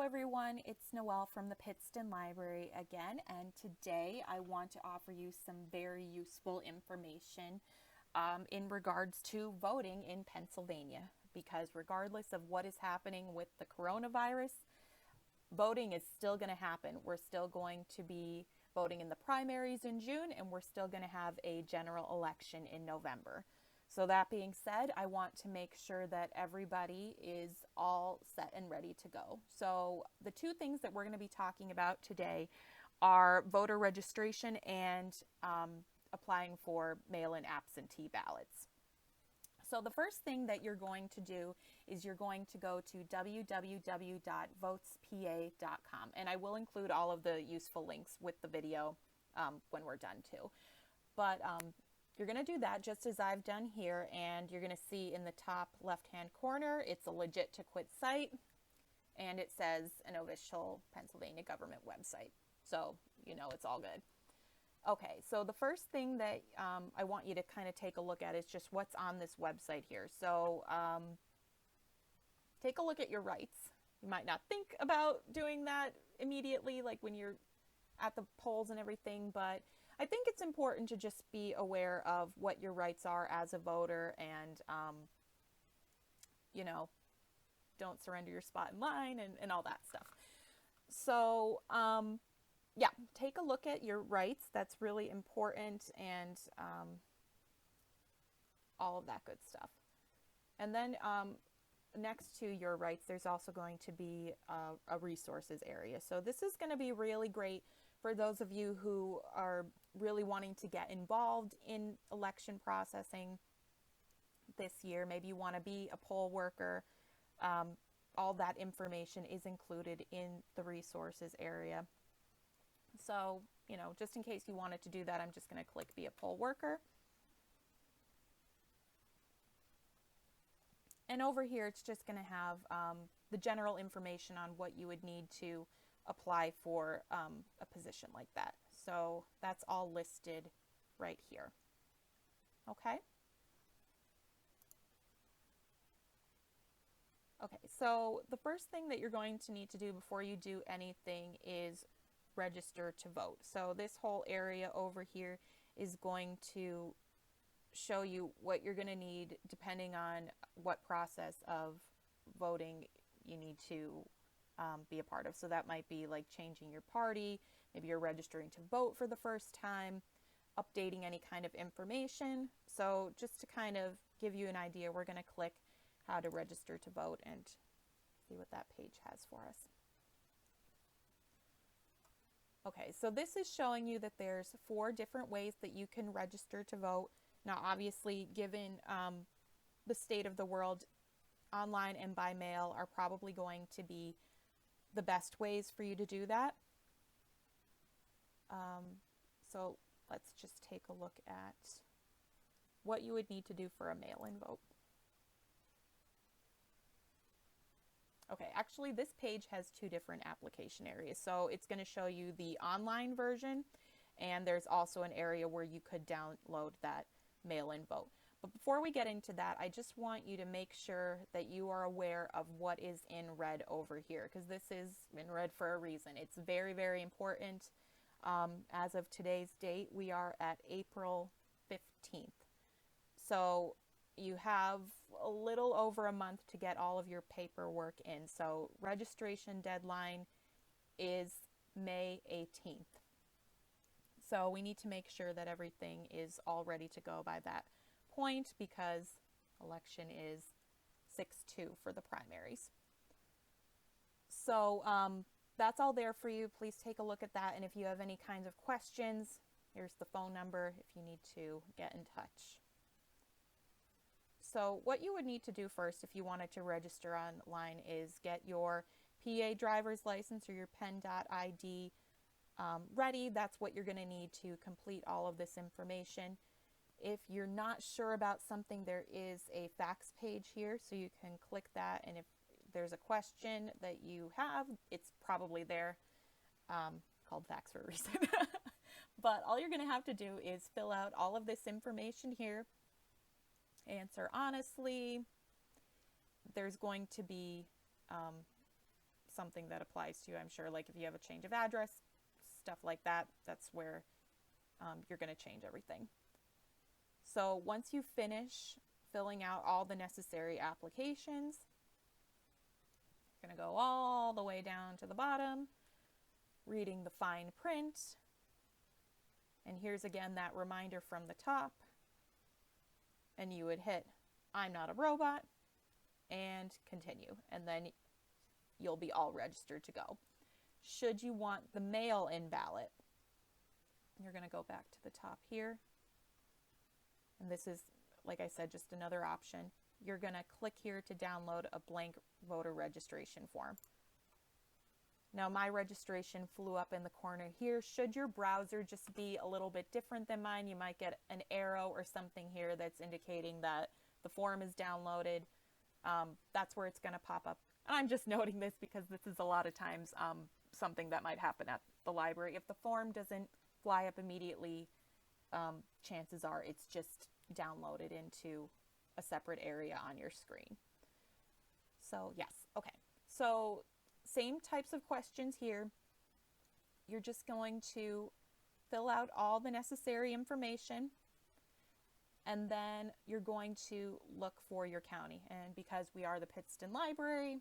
everyone, it's Noelle from the Pittston Library again, and today I want to offer you some very useful information in regards to voting in Pennsylvania, because regardless of what is happening with the coronavirus, voting is still going to happen. We're still going to be voting in the primaries in June, and we're still going to have a general election in November. So that being said, I want to make sure that everybody is all set and ready to go. So the two things that we're going to be talking about today are voter registration and applying for mail-in absentee ballots. So the first thing that you're going to do is you're going to go to www.votespa.com, and I will include all of the useful links with the video when we're done too. But you're going to do that just as I've done here, and you're going to see in the top left-hand corner, it's a legit to quit site, and it says an official Pennsylvania government website. So you know it's all good. Okay, so the first thing that I want you to kind of take a look at is just what's on this website here. So take a look at your rights. You might not think about doing that immediately, like when you're at the polls and everything, but I think it's important to just be aware of what your rights are as a voter and, you know, don't surrender your spot in line and all that stuff. So, yeah, take a look at your rights. That's really important, and all of that good stuff. And then next to your rights, there's also going to be a resources area. So this is going to be really great for those of you who are really wanting to get involved in election processing this year. Maybe you want to be a poll worker. All that information is included in the resources area. So, you know, just in case you wanted to do that, I'm just going to click be a poll worker. And over here, it's just going to have the general information on what you would need to apply for a position like that. So that's all listed right here. Okay. Okay, so the first thing that you're going to need to do before you do anything is register to vote. So this whole area over here is going to show you what you're going to need depending on what process of voting you need to be a part of. So that might be like changing your party, maybe you're registering to vote for the first time, updating any kind of information. So just to kind of give you an idea, we're going to click how to register to vote and see what that page has for us. Okay, so this is showing you that there's 4 different ways that you can register to vote. Now, obviously, given the state of the world, online and by mail are probably going to be the best ways for you to do that. So let's just take a look at what you would need to do for a mail-in vote. Okay, actually this page has 2 different application areas. So it's going to show you the online version, and there's also an area where you could download that mail-in vote. But before we get into that, I just want you to make sure that you are aware of what is in red over here, because this is in red for a reason. It's very, very important. As of today's date, we are at April 15th. So you have a little over a month to get all of your paperwork in. So registration deadline is May 18th. So we need to make sure that everything is all ready to go by that point, because election is 6/2 for the primaries. So that's all there for you. Please take a look at that. And if you have any kinds of questions, here's the phone number if you need to get in touch. So what you would need to do first if you wanted to register online is get your PA driver's license or your pen.id ready. That's what you're going to need to complete all of this information. If you're not sure about something, there is a fax page here, so you can click that, and if there's a question that you have, it's probably there, called fax for a reason. But all you're going to have to do is fill out all of this information here, answer honestly. There's going to be something that applies to you, I'm sure. Like if you have a change of address, stuff like that, that's where you're going to change everything. So once you finish filling out all the necessary applications, you're going to go all the way down to the bottom, reading the fine print. And here's again that reminder from the top. And you would hit I'm not a robot and continue. And then you'll be all registered to go. Should you want the mail-in ballot, you're going to go back to the top here. And this is, like I said, just another option. You're going to click here to download a blank voter registration form. Now my registration flew up in the corner here. Should your browser just be a little bit different than mine, you might get an arrow or something here that's indicating that the form is downloaded. That's where it's going to pop up. And I'm just noting this because this is a lot of times something that might happen at the library. If the form doesn't fly up immediately, chances are it's just downloaded into a separate area on your screen. So yes, okay. So same types of questions here. You're just going to fill out all the necessary information, and then you're going to look for your county. And because we are the Pittston Library,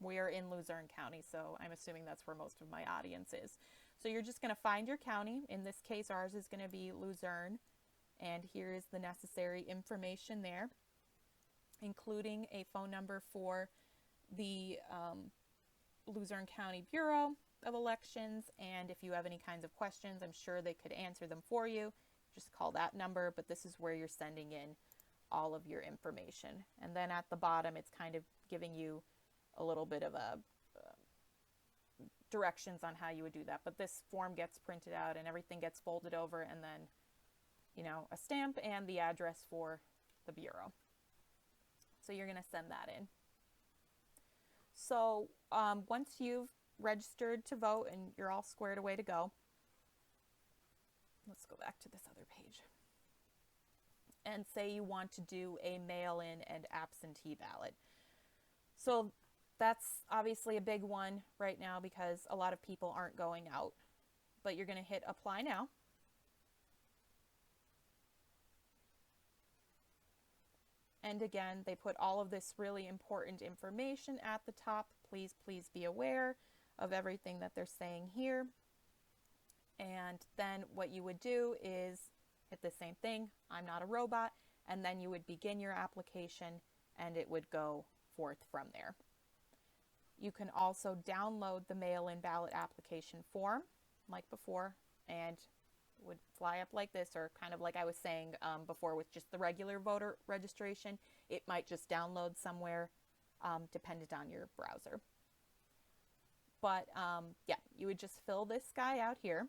we are in Luzerne County, so I'm assuming that's where most of my audience is. So you're just going to find your county. In this case, ours is going to be Luzerne, and here is the necessary information there, including a phone number for the Luzerne County Bureau of Elections, and if you have any kinds of questions, I'm sure they could answer them for you. Just call that number, but this is where you're sending in all of your information. And then at the bottom, it's kind of giving you a little bit of a directions on how you would do that. But this form gets printed out and everything gets folded over, and then, you know, a stamp and the address for the bureau. So you're going to send that in. So once you've registered to vote and you're all squared away to go, let's go back to this other page. And say you want to do a mail-in and absentee ballot. So that's obviously a big one right now because a lot of people aren't going out. But you're going to hit apply now. And again, they put all of this really important information at the top. Please be aware of everything that they're saying here. And then what you would do is hit the same thing, I'm not a robot, and then you would begin your application and it would go forth from there. You can also download the mail-in ballot application form like before, and it would fly up like this, or kind of like I was saying before with just the regular voter registration. It might just download somewhere dependent on your browser. But yeah, you would just fill this guy out here.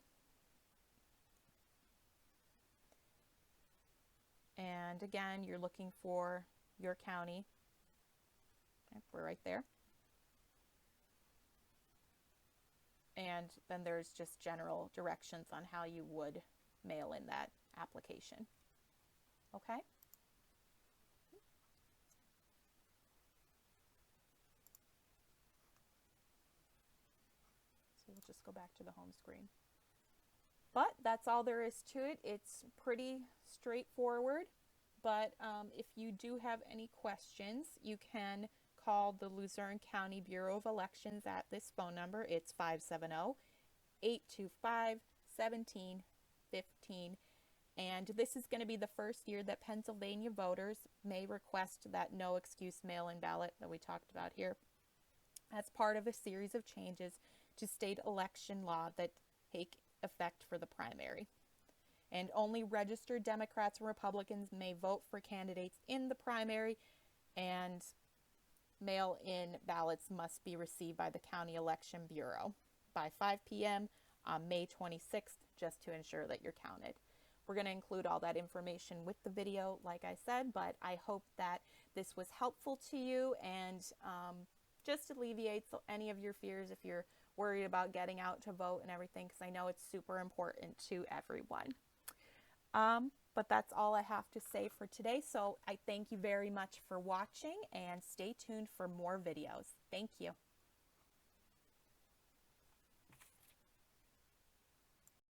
And again, you're looking for your county. Okay, we're right there. And then there's just general directions on how you would mail in that application. Okay? So we'll just go back to the home screen. But that's all there is to it. It's pretty straightforward. But if you do have any questions, you can call the Luzerne County Bureau of Elections at this phone number. It's 570-825-1715. And this is going to be the first year that Pennsylvania voters may request that no excuse mail-in ballot that we talked about here as part of a series of changes to state election law that take effect for the primary. And only registered Democrats and Republicans may vote for candidates in the primary, and mail-in ballots must be received by the County Election Bureau by 5 p.m. on May 26th, just to ensure that you're counted. We're going to include all that information with the video, like I said, but I hope that this was helpful to you and just alleviates any of your fears if you're worried about getting out to vote and everything, because I know it's super important to everyone. But that's all I have to say for today. So I thank you very much for watching, and stay tuned for more videos. Thank you.